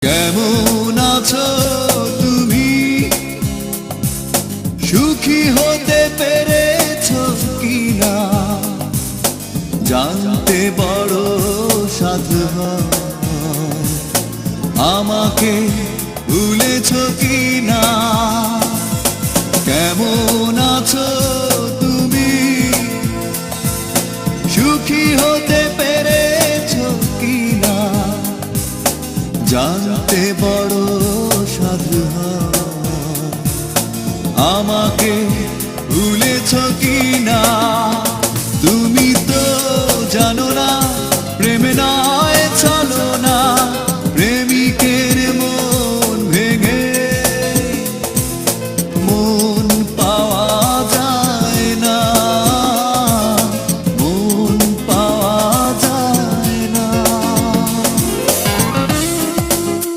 কেমন আছো তুমি, সুখী হতে পেরেছো কিনা, জানতে বড় সাধু হয়। আমাকে ভুলেছো কিনা, কেমন আছো তুমি, সুখী হতে পেরেছো কিনা, জানতে বড় সাধু হয়। আমাকে ভুলেছো কিনা।